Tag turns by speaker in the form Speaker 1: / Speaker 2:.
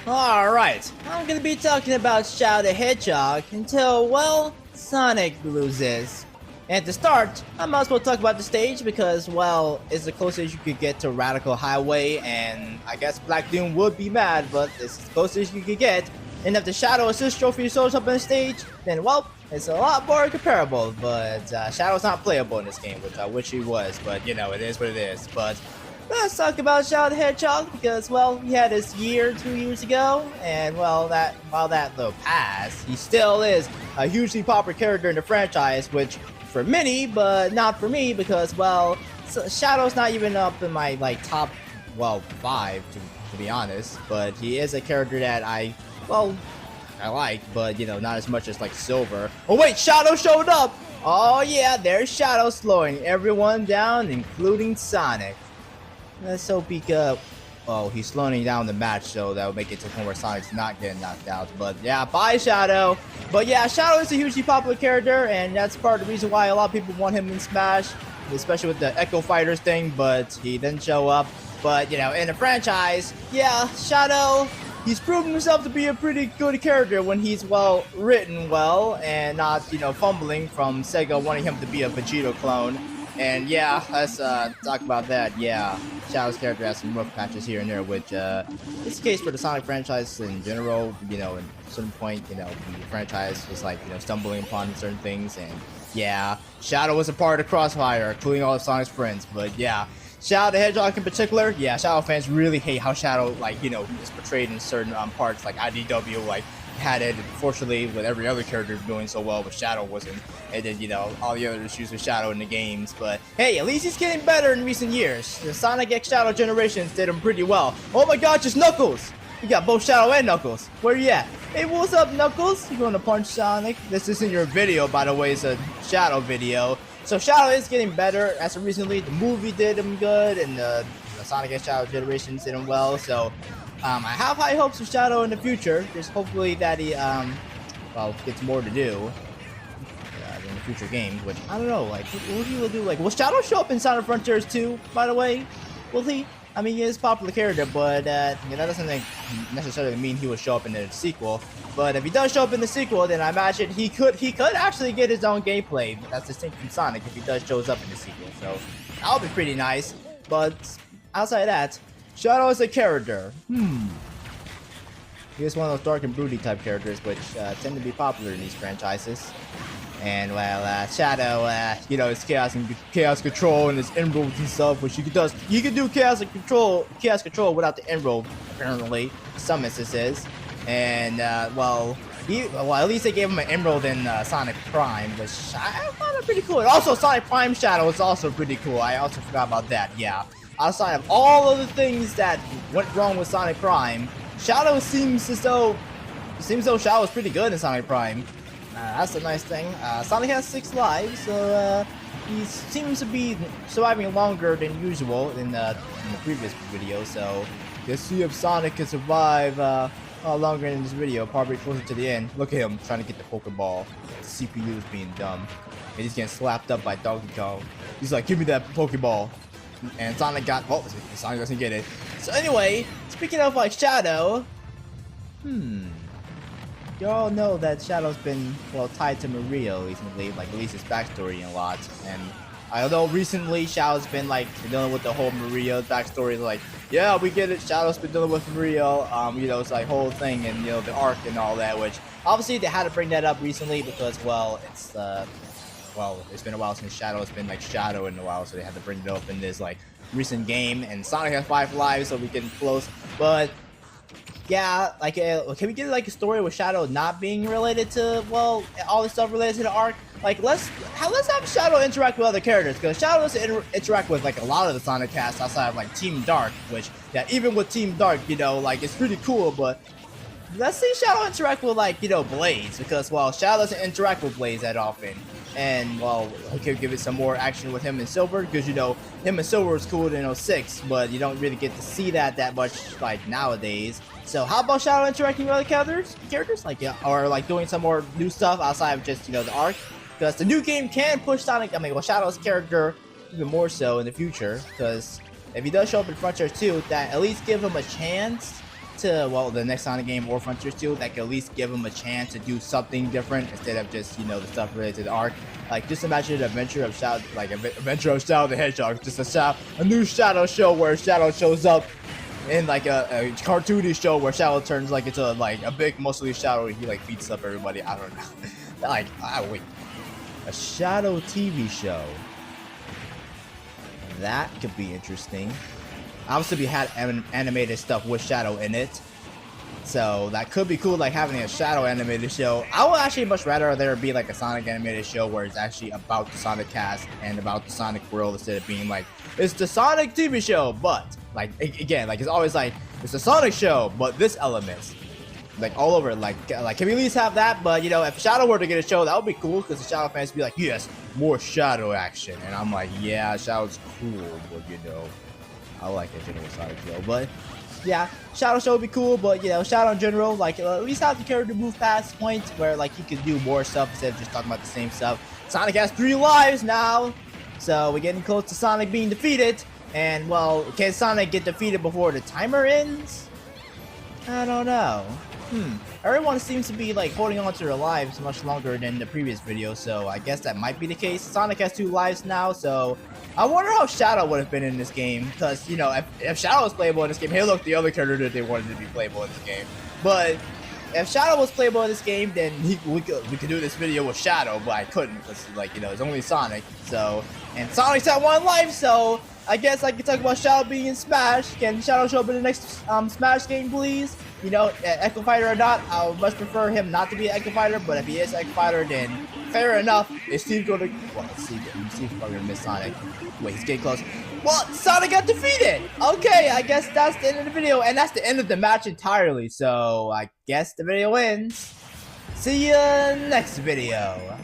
Speaker 1: Alright, I'm gonna be talking about Shadow the Hedgehog until, well, Sonic loses. And to start, I might as well talk about the stage because, well, it's the closest you could get to Radical Highway, and I guess Black Doom would be mad, but it's the closest you could get. And if the Shadow Assist Trophy shows up on the stage, then, well, it's a lot more comparable, but Shadow's not playable in this game, which I wish he was, but, you know, it is what it is. But let's talk about Shadow the Hedgehog because, well, he had his year 2 years ago, and well, while that though passed, he still is a hugely popular character in the franchise, which for many, but not for me because, well, Shadow's not even up in my top, well, 5 to be honest, but he is a character that I like, but you know, not as much as like Silver. Oh wait, Shadow showed up! Oh yeah, there's Shadow slowing everyone down, including Sonic. Let's hope he well, he's slowing down the match, so that would make it to the point where Sonic's not getting knocked out. But yeah, bye Shadow. But yeah, Shadow is a hugely popular character, and that's part of the reason why a lot of people want him in Smash, especially with the Echo Fighters thing, but he didn't show up. But you know, in the franchise, yeah, Shadow, he's proven himself to be a pretty good character when he's well written well and not, you know, fumbling from Sega wanting him to be a Vegeta clone. And yeah, let's talk about that. Yeah, Shadow's character has some rough patches here and there, which is the case for the Sonic franchise in general. You know, at a certain point, you know, the franchise was like, you know, stumbling upon certain things, and yeah, Shadow was a part of the Crossfire, including all of Sonic's friends. But yeah, Shadow the Hedgehog in particular, yeah, Shadow fans really hate how Shadow, like, you know, is portrayed in certain parts, like IDW, like, had it, unfortunately, with every other character doing so well, but Shadow wasn't. And then, you know, all the other issues with Shadow in the games. But hey, at least he's getting better in recent years. The Sonic X Shadow generations did him pretty well. Oh my god, just Knuckles! You got both Shadow and Knuckles. Where you at? Hey, what's up, Knuckles? You gonna punch Sonic? This isn't your video, by the way, it's a Shadow video. So Shadow is getting better as of recently. The movie did him good, and the Sonic X Shadow generations did him well. So I have high hopes for Shadow in the future. Just hopefully that he, well, gets more to do in the future games, which I don't know, like, what he will do. Like, will Shadow show up in Sonic Frontiers 2, by the way? Will he? I mean, he is a popular character, but you know, that doesn't necessarily mean he will show up in the sequel. But if he does show up in the sequel, then I imagine he could actually get his own gameplay that's distinct from Sonic if he does shows up in the sequel. So that'll be pretty nice. But outside of that, Shadow is a character. He is one of those dark and broody type characters, which tend to be popular in these franchises. And well, Shadow, you know, his chaos control and his emeralds and stuff, which he can do chaos control without the emerald, apparently, in some instances. And well, at least they gave him an emerald in Sonic Prime, which I found pretty cool. And also, Sonic Prime Shadow is also pretty cool. I also forgot about that. Yeah. Outside of all of the things that went wrong with Sonic Prime, Shadow seems though Shadow is pretty good in Sonic Prime. That's a nice thing. Sonic has 6 lives, so he seems to be surviving longer than usual in the previous video. So let's see if Sonic can survive longer in this video, probably closer to the end. Look at him trying to get the Pokeball. The CPU is being dumb, and he's getting slapped up by Donkey Kong. He's like, "Give me that Pokeball." And Sonic Sonic doesn't get it. So anyway, speaking of like Shadow, you all know that Shadow's been, well, tied to Maria recently, like at least his backstory a lot. And although recently Shadow's been like dealing with the whole Maria backstory, like, yeah, we get it, Shadow's been dealing with Maria, you know, it's like whole thing, and you know, the arc and all that, which obviously they had to bring that up recently because, well, it's it's been a while since Shadow has been like Shadow in a while, so they had to bring it up in this like recent game. And Sonic has 5 lives, so we're getting close. But yeah, like, can we get like a story with Shadow not being related to, well, all the stuff related to the arc? Like, let's have Shadow interact with other characters, because Shadow doesn't interact with like a lot of the Sonic cast outside of like Team Dark, which, yeah, even with Team Dark, you know, like, it's pretty cool, but let's see Shadow interact with, like, you know, Blaze, because, well, Shadow doesn't interact with Blaze that often. And, well, we could give it some more action with him and Silver, because, you know, him and Silver was cool in 06, but you don't really get to see that much, like, nowadays. So how about Shadow interacting with other characters? Like, yeah, or, like, doing some more new stuff outside of just, you know, the arc? Because the new game can push Sonic, I mean, well, Shadow's character even more so in the future, because if he does show up in Frontier 2, that at least give him a chance to, well, the next Sonic game or Frontiers 2 that could at least give him a chance to do something different instead of just, you know, the stuff related to the arc. Like, just imagine an adventure of Shadow, like adventure of Shadow the Hedgehog, just a new Shadow show where Shadow shows up in like a cartoony show where Shadow turns like into like a big muscly Shadow and he like beats up everybody. I don't know. Like, wait, a Shadow TV show. That could be interesting. Obviously, we had animated stuff with Shadow in it, so that could be cool. Like having a Shadow animated show. I would actually much rather there be like a Sonic animated show where it's actually about the Sonic cast and about the Sonic world instead of being like it's the Sonic TV show, but like again, like it's always like it's the Sonic show, but this elements like all over. Like can we at least have that? But you know, if Shadow were to get a show, that would be cool because the Shadow fans would be like, yes, more Shadow action, and I'm like, yeah, Shadow's cool, but you know. I like a general Sonic show, but yeah, Shadow show would be cool, but you know, Shadow in general, like at least have the character move past points where like he could do more stuff instead of just talking about the same stuff. Sonic has 3 lives now, so we're getting close to Sonic being defeated, and well, can Sonic get defeated before the timer ends? I don't know. Everyone seems to be like holding on to their lives much longer than the previous video, so I guess that might be the case. Sonic has 2 lives now, so I wonder how Shadow would have been in this game, because you know, if Shadow was playable in this game, hey look, the other character that they wanted to be playable in this game. But if Shadow was playable in this game, then we could do this video with Shadow, but I couldn't because like you know it's only Sonic. So and Sonic's at 1 life, so I guess I can talk about Shadow being in Smash. Can Shadow show up in the next Smash game, please? You know, Echo Fighter or not, I would much prefer him not to be an Echo Fighter, but if he is Echo Fighter, then fair enough. Is Steve going to... Well, Steve's probably going to miss Sonic. Wait, he's getting close. Well, Sonic got defeated! Okay, I guess that's the end of the video, and that's the end of the match entirely, so I guess the video ends. See ya next video.